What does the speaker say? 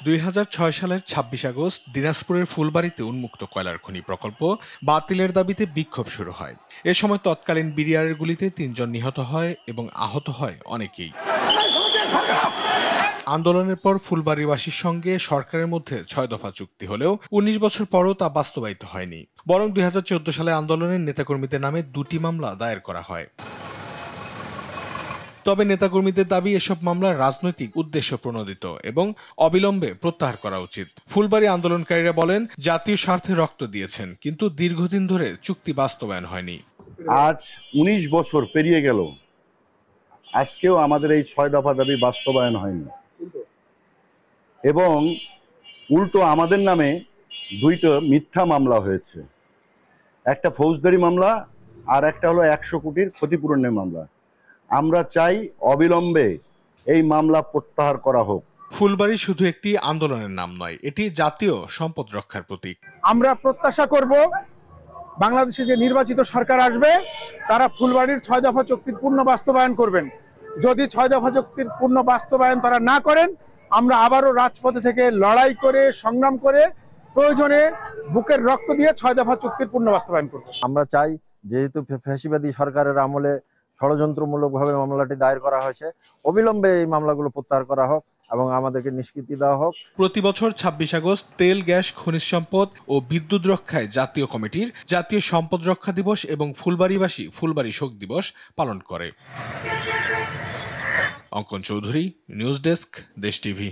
2006 সালের 26 আগস্ট দিনাজপুরের ফুলবাড়ীতে উন্মুক্ত কয়লার খনি প্রকল্প বাতিলের দাবিতে বিক্ষোভ শুরু হয়। এ সময় তৎকালীন বিডিআরের গুলিতে 3 জন নিহত হয় এবং আহত হয় অনেকেই। আন্দোলনের পর ফুলবাড়ীবাসীর সঙ্গে সরকারের মধ্যে 6 দফা চুক্তি হলেও 19 বছর পরও তা বাস্তবায়িত হয়নি। বরং 2014 সালে আন্দোলনের নেতাকর্মীদের নামে 2টি মামলা দায়ের করা হয়। তবে নেতাকর্মীদের দাবি এসব মামলা রাজনৈতিক উদ্দেশ্য প্রণোদিত এবং অবিলম্বে প্রত্যাহার করা উচিত। ফুলবাড়ী আন্দোলনকারীরা বলেন, জাতীয় স্বার্থে রক্ত দিয়েছেন, কিন্তু দীর্ঘদিন ধরে চুক্তি বাস্তবায়ন হয়নি। আজ 19 বছর পেরিয়ে গেল, আজকেও আমাদের এই 6 দফা দাবি বাস্তবায়ন হয়নি এবং উল্টো আমাদের নামে 2টা মিথ্যা মামলা হয়েছে। একটা ফৌজদারি মামলা আর একটা হলো 100 কোটির ক্ষতিপূরণের মামলা। আমরা চাই অবিলম্বে এই মামলা প্রত্যাহার করা হোক। ফুলবাড়ী শুধু একটি আন্দোলনের নাম নয়, এটি জাতীয় সম্পদ রক্ষার প্রতীক। আমরা প্রত্যাশা করব বাংলাদেশে যে নির্বাচিত সরকার আসবে তারা ফুলবাড়ীর 6 দফা চুক্তির পূর্ণ বাস্তবায়ন করবেন। যদি 6 দফা চুক্তির পূর্ণ বাস্তবায়ন তারা না করেন, আমরা আবারও রাজপথে থেকে লড়াই করে সংগ্রাম করে প্রয়োজনে বুকের রক্ত দিয়ে 6 দফা চুক্তির পূর্ণ বাস্তবায়ন করব। আমরা চাই, যেহেতু ফ্যাসিবাদী সরকারের আমলে ষড়যন্ত্রমূলকভাবে মামলাটি দায়ের করা হয়েছে, অবিলম্বে এই মামলাগুলো প্রত্যাহার করা হোক এবং আমাদেরকে নিষ্কৃতি দেওয়া হোক। প্রতি বছর 26 আগস্ট তেল, গ্যাস, খনিজ সম্পদ ও বিদ্যুৎ রক্ষায় জাতীয় কমিটির জাতীয় সম্পদ রক্ষা দিবস এবং ফুলবাড়ীবাসী ফুলবাড়ী শোক দিবস পালন করে। অঙ্কন চৌধুরী, নিউজ ডেস্ক, দেশ টিভি।